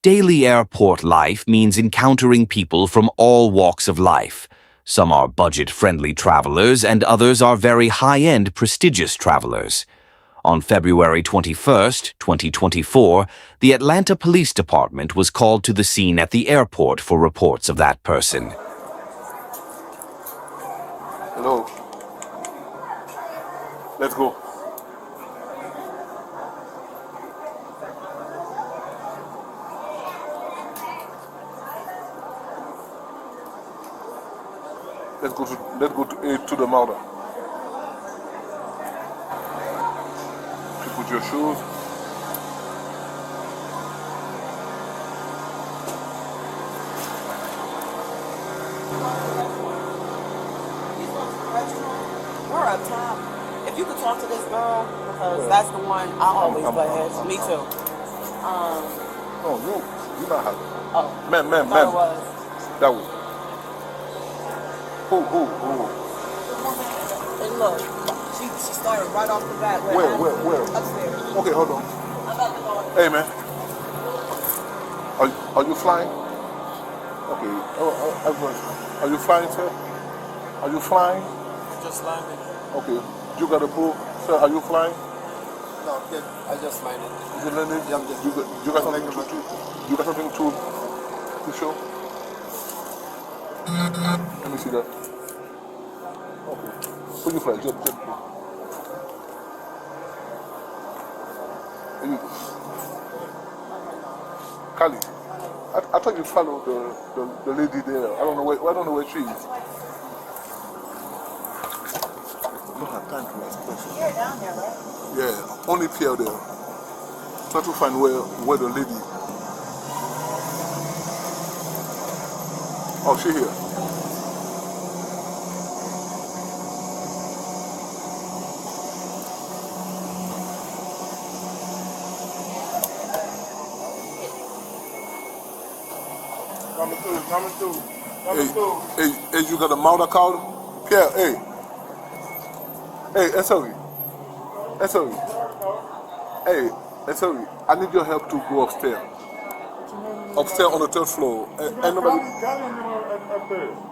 Daily airport life means encountering people from all walks of life. Some are budget-friendly travelers and others are very high-end, prestigious travelers. On February 21st, 2024, the Atlanta Police Department was called to the scene at the airport for reports of that person. Hello. Let's go. Let's go to the mother. You put your shoes. We're up top. If you could talk to this girl, because that's the one I always butt heads. Me too. No, you're not happy. Oh. Man. That was. That was. Who? And look, she started right off the bat. Where? Upstairs. Okay, hold on. Hey, man. Are you flying? Okay. Are you flying, sir? Are you flying? Just landed. Okay. You got a pool, sir? Are you flying? No, I just landed. Is it landed? Yeah, I'm just. You got something to show? Let me see that. Okay. Who you fly? Jet. Kali, I thought you followed the lady there. I don't know where she is. You don't have time to ask questions. You're down there, right? Yeah, only Pierre there. Try to find where the lady. Oh, she here. Coming through. Hey, you got a mouth call? Pierre, hey, sorry. Hey, sorry. I need your help to go upstairs. Upstairs on the third floor. And nobody.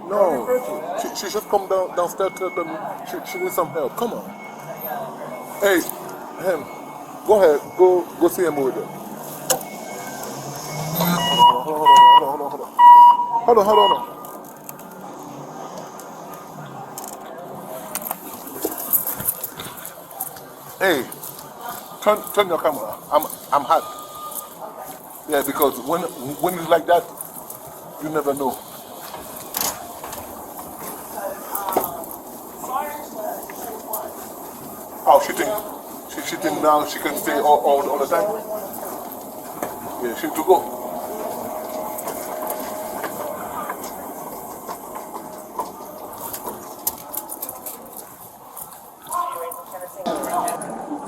No, she just come downstairs. Tell them she needs some help. Come on. Hey, him. Go ahead. Go see him with her. Hold on. Hey, turn your camera. I'm hot. Yeah, because when it's like that, you never know. Oh, she think now she can stay all the time. Yeah, she to go.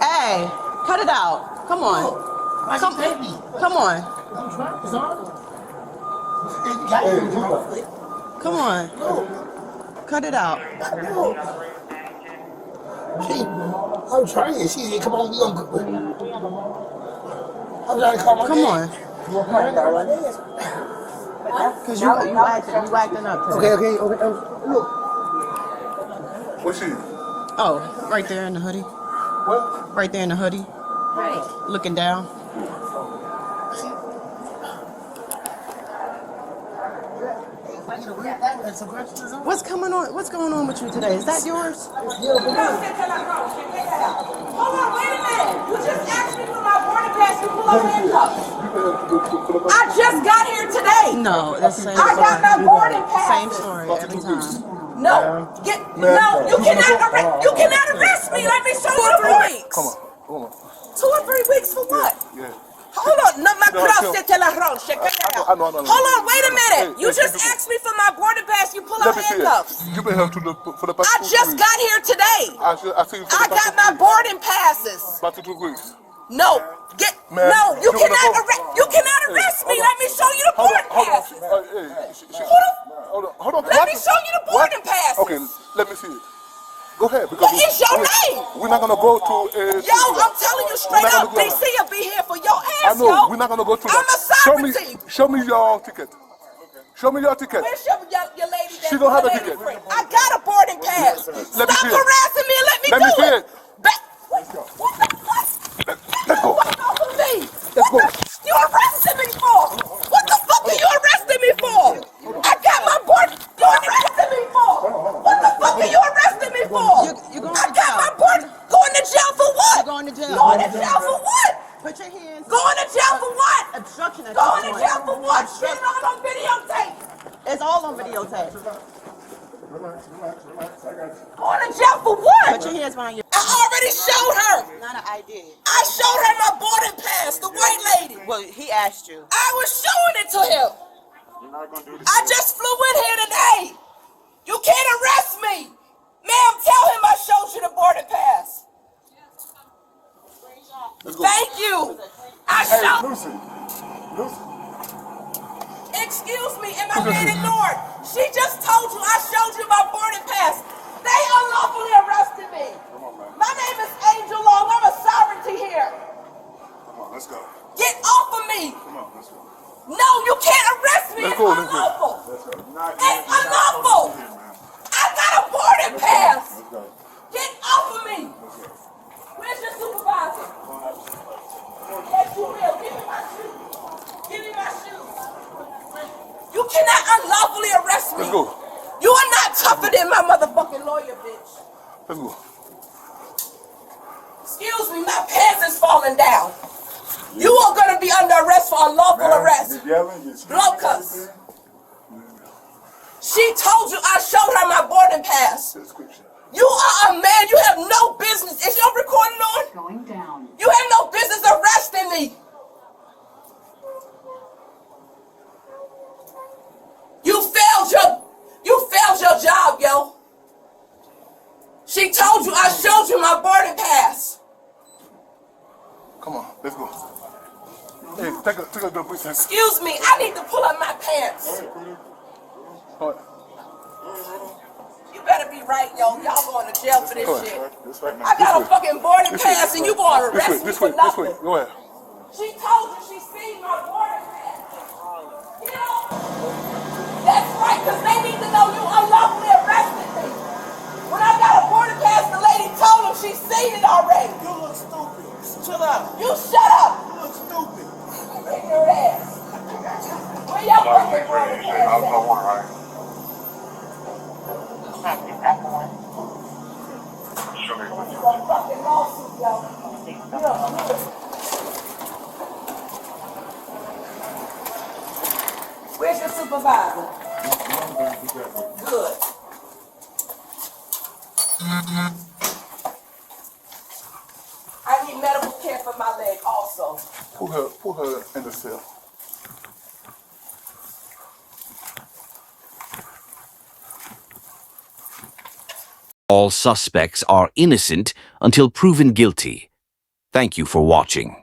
Hey, cut it out. Come on. Come on. Come on. Cut it out. I'm trying. She said, come on, we gonna go. I'm trying to call my Come dad. on. Because you acting up today. Okay. Look. What's she? Oh, right there in the hoodie. What? Right there in the hoodie. Right. Looking down. What's going on with you today? Is that yours? Hold on, wait a minute. You just asked me for my boarding pass. You pull up handcuffs. I just got here today. No, that's the same I got my boarding pass. Same story every time. No, you cannot arrest me. Let me show you the weeks. Come on. 2 or 3 weeks for what? Yeah. Hold on, no, my cross se te la ronche. I know. Hold on, wait a minute. You just asked me for my boarding pass. You pull out handcuffs. You've been here for the past I just got here today. I see you for I the got past my boarding passes. About 2 weeks. No, you cannot arrest me. Let me show you the boarding passes. Hold on. Let me show you the boarding passes. Okay, let me see it. Go ahead. What is your name? We're not gonna go to. Yo, I'm telling you straight up, DC will be here for your ass let's no, go. we're not gonna go through I'm that. a sovereignty. Show me your ticket. Show me your ticket. Where's your lady? She don't have a ticket. I got a boarding pass. Let me Stop see it. harassing me and let me Let me do see it. it. What the fuck? Let's go. Fuck off of me. Let's go. What the you arrested me for? What the fuck are you arresting me for? I got my board. You arrested me for? What the fuck are you arresting me for? You're going I to got jail. my board. Going to jail for what? You're going to jail. Going to jail for what? Put your hands. Going to jail for what? Obstruction at Going this to point. jail for what? Get it all on videotape. It's all on videotape. Going to jail for what? Put your hands behind your. I already showed her. Not an ID. I showed her my boarding pass, the white lady. Well, he asked you. I was showing it to him. I just flew in here today. You can't arrest me. Ma'am, tell him I showed you the boarding pass. Thank you. I showed. Lucy. Excuse me, am I being ignored? She just told you I showed you my boarding pass. They unlawfully arrested me. My name is Angel Long. I'm a sovereignty here. Come on, let's go. Get off of me. Come on, let's go. No, you can't arrest me. Let's It's go, let's go. unlawful. Let's go. It's unlawful. I got a boarding pass. Let's go. Get off of me. Where's your supervisor? Yes, you will. Give me my shoes. Give me my shoes. You cannot unlawfully arrest me. Let's go. You are not tougher than my motherfucking lawyer, bitch. Let's go. Excuse me, my pants is falling down. You are going to be under arrest for unlawful arrest. You're yelling, you're screaming, Locus. She told you I showed her my boarding pass. Description. You are a man. You have no business. Is your recording on? Going down. You have no business arresting me. You failed your job, yo. She told you I showed you my boarding pass. Come on, let's go. Hey, take a good breath. Excuse me, I need to pull up my pants. All right. You better be right, yo. Y'all going to jail for this Go shit. ahead. This way, man. I got a This way. fucking boarding pass and you going to arrest me This for way, nothing. this way. Go ahead. She told you she seen my boarding pass. You know? That's right, because they need to know you unlawfully arrested me. When I got a boarding pass, the lady told them she seen it already. You look stupid. Shut up. You shut up. You look stupid. Ignorant ass. Where your fucking boarding pass at? You a fucking lawsuit, yo. You know, where's your supervisor? Good. I need medical care for my leg also. Put her in the cell. All suspects are innocent until proven guilty. Thank you for watching.